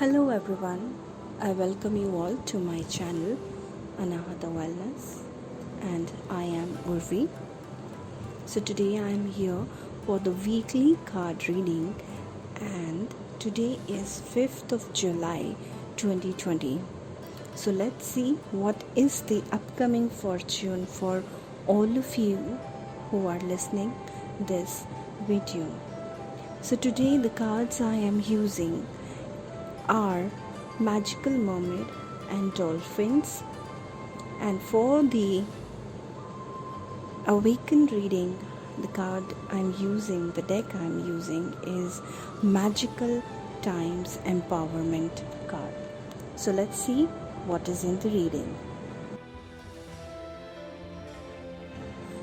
Hello everyone, I welcome you all to my channel Anahata Wellness and I am Urvi. So today I am here for the weekly card reading and today is 5th of July 2020. So let's see what is the upcoming fortune for all of you who are listening this video. So today the cards I am using are Magical Mermaid and Dolphins, and for the awakened reading the card I'm using, the deck I'm using is Magical Times Empowerment card. So let's see what is in the reading.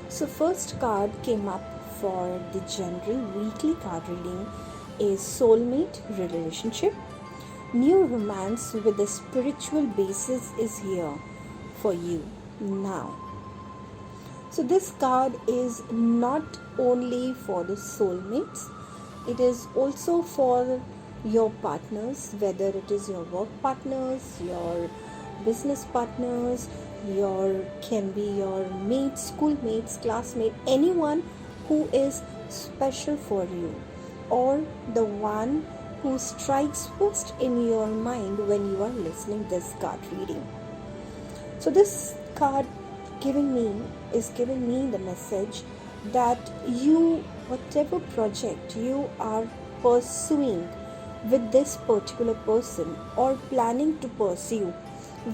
So first card came up for the general weekly card reading is Soulmate Relationship. New romance with a spiritual basis is here for you now. So this card is not only for the soulmates, it is also for your partners, whether it is your work partners, your business partners, your can be your mates, schoolmates, classmate, anyone who is special for you, or the one who strikes first in your mind when you are listening this card reading. So this card is giving me the message that you, whatever project you are pursuing with this particular person or planning to pursue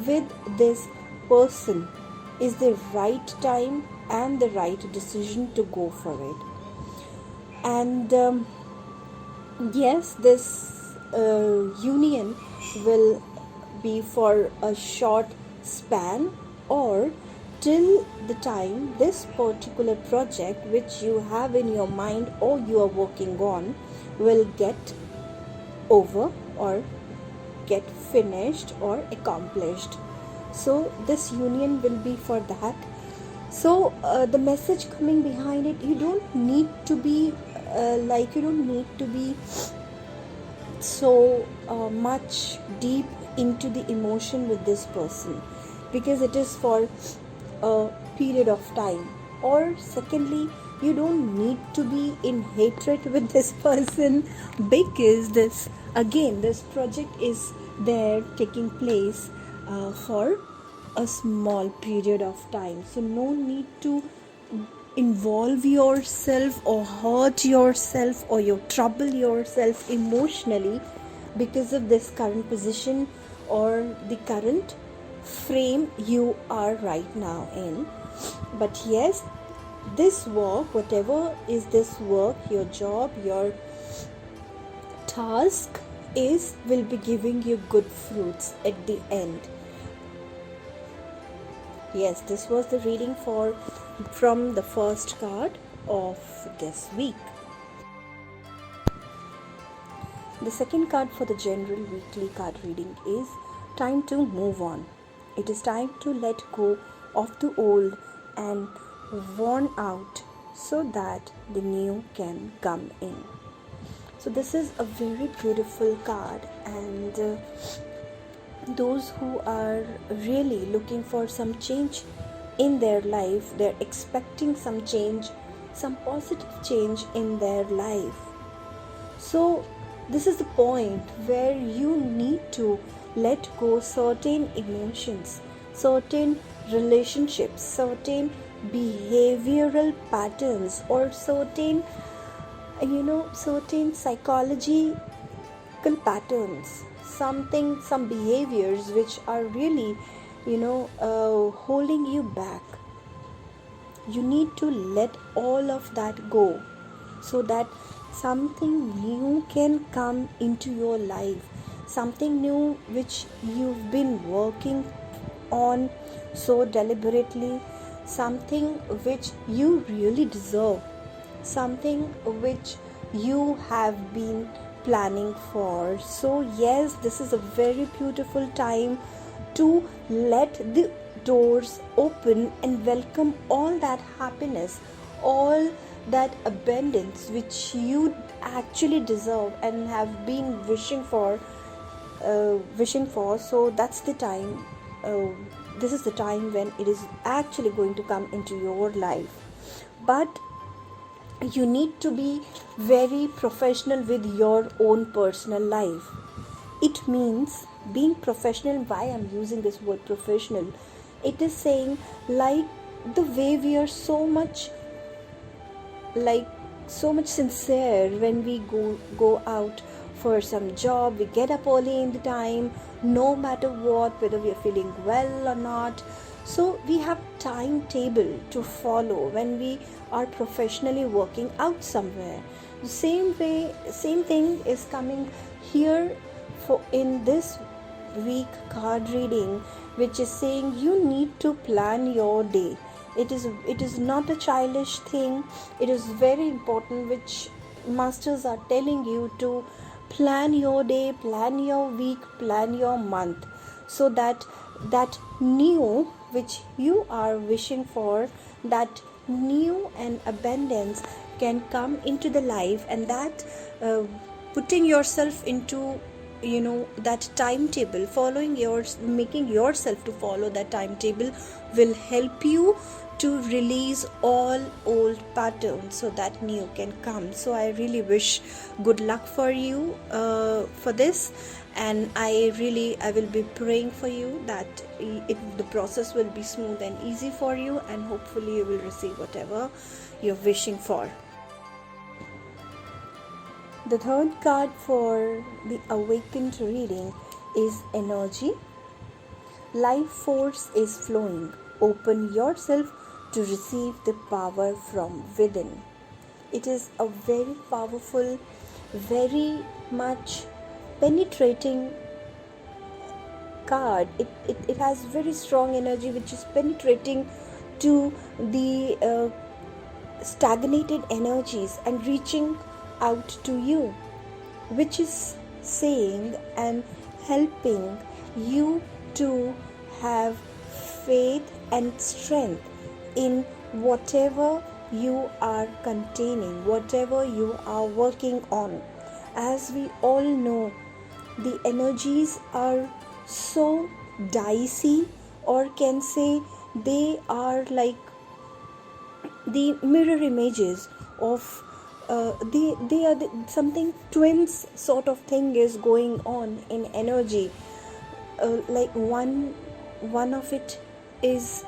with this person, is the right time and the right decision to go for it. And yes, this union will be for a short span or till the time this particular project which you have in your mind or you are working on will get over or get finished or accomplished. So this union will be for that. So the message coming behind it, you don't need to be so much deep into the emotion with this person, because it is for a period of time. Or secondly, you don't need to be in hatred with this person, because this project is there taking place for a small period of time. So no need to involve yourself or hurt yourself or you trouble yourself emotionally because of this current position or the current frame you are right now in. But yes, this work, whatever is this work, your job, your task will be giving you good fruits at the end. Yes, this was the reading from the first card of this week. The second card for the general weekly card reading is Time to Move On. It is time to let go of the old and worn out so that the new can come in. So this is a very beautiful card, and those who are really looking for some change in their life, they're expecting some change, some positive change in their life. So this is the point where you need to let go certain emotions, certain relationships, certain behavioral patterns, or certain psychological patterns, some behaviors which are really holding you back. You need to let all of that go so that something new can come into your life, something new which you've been working on so deliberately, something which you really deserve, something which you have been planning for. So yes, this is a very beautiful time to let the doors open and welcome all that happiness, all that abundance which you actually deserve and have been wishing for wishing for. So that's the time, this is the time when it is actually going to come into your life. But you need to be very professional with your own personal life. It means being professional. Why I'm using this word professional, it is saying like the way we are so much sincere when we go out for some job. We get up early in the time, no matter what, whether we are feeling well or not. So we have timetable to follow when we are professionally working out somewhere. The same thing is coming here for in this week card reading, which is saying you need to plan your day. It is not a childish thing. It is very important, which masters are telling you to plan your day, plan your week, plan your month, so that new which you are wishing for, that new and abundance can come into the life. And that putting yourself into that timetable, following yours, making yourself to follow that timetable will help you to release all old patterns so that new can come. So I really wish good luck for you for this, and I will be praying for you that the process will be smooth and easy for you, and hopefully you will receive whatever you're wishing for. The third card for the awakened reading is energy. Life force is flowing. Open yourself to receive the power from within. It is a very powerful, very much penetrating card. It has very strong energy which is penetrating to the stagnated energies and reaching out to you, which is saying and helping you to have faith and strength in whatever you are containing, whatever you are working on. As we all know, the energies are so dicey, or can say they are like the mirror images of they are something twins sort of thing is going on in energy. Like one of it is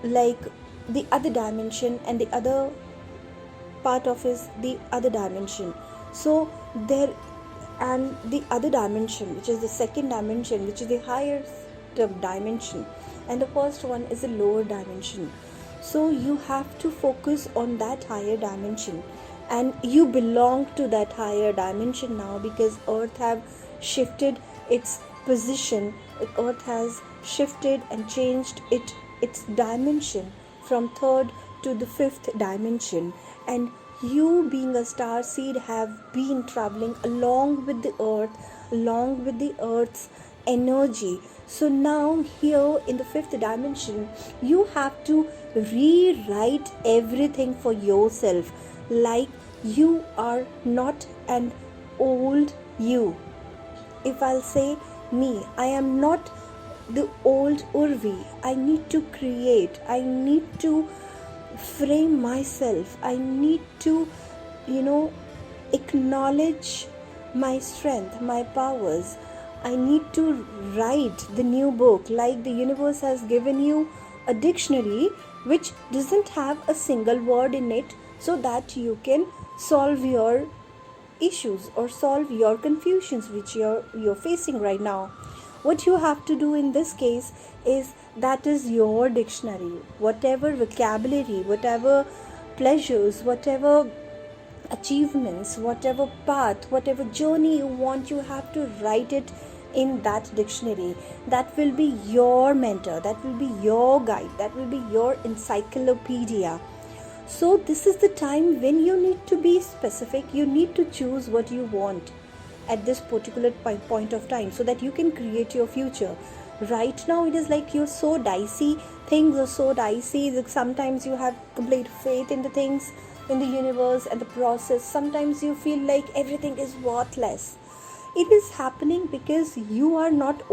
like the other dimension, and the other part of is the other dimension. So there, and the other dimension, which is the second dimension, which is the higher dimension, and the first one is the lower dimension. So you have to focus on that higher dimension, and you belong to that higher dimension now, because Earth have shifted its position. Earth has shifted and changed its dimension from third to the fifth dimension, and you, being a star seed, have been traveling along with the earth, along with the earth's energy. So now here in the fifth dimension, you have to rewrite everything for yourself. Like, you are not an old you. If I'll say me, I am not the old Urvi. I need to create, I need to frame myself, I need to acknowledge my strength, my powers. I need to write the new book. Like, the universe has given you a dictionary which doesn't have a single word in it, so that you can solve your issues or solve your confusions which you're facing right now. What you have to do in this case is, that is your dictionary. Whatever vocabulary, whatever pleasures, whatever achievements, whatever path, whatever journey you want, you have to write it in that dictionary. That will be your mentor, that will be your guide, that will be your encyclopedia. So this is the time when you need to be specific. You need to choose what you want at this particular point of time, so that you can create your future. Right now it is like you're so dicey, things are so dicey that sometimes you have complete faith in the things, in the universe and the process. Sometimes you feel like everything is worthless. It is happening because you are not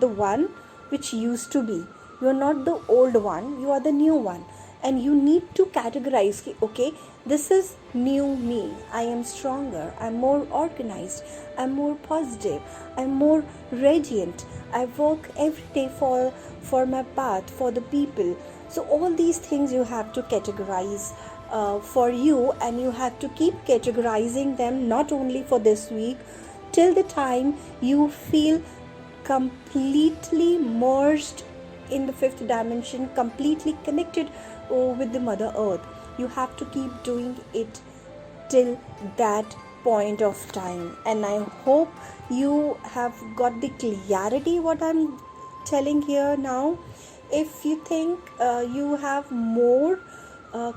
the one which used to be. You are not the old one, you are the new one. And you need to categorize, okay, this is new me. I am stronger, I'm more organized, I'm more positive, I'm more radiant. I work every day for my path, for the people. So all these things you have to categorize for you, and you have to keep categorizing them, not only for this week, till the time you feel completely merged in the fifth dimension, completely connected with the Mother Earth. You have to keep doing it till that point of time. And I hope you have got the clarity what I'm telling here now. If you think you have more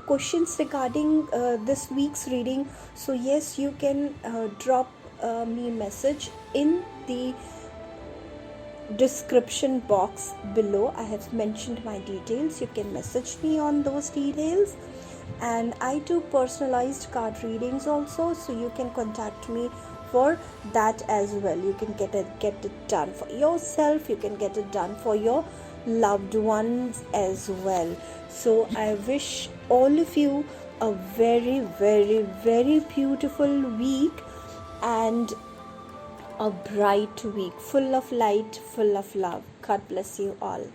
questions regarding this week's reading, so yes, you can drop me a message in the description box below. I have mentioned my details. You can message me on those details. And I do personalized card readings also, so you can contact me for that as well. You can get it done for yourself, you can get it done for your loved ones as well. So I wish all of you a very, very, very beautiful week, and a bright week, full of light, full of love. God bless you all.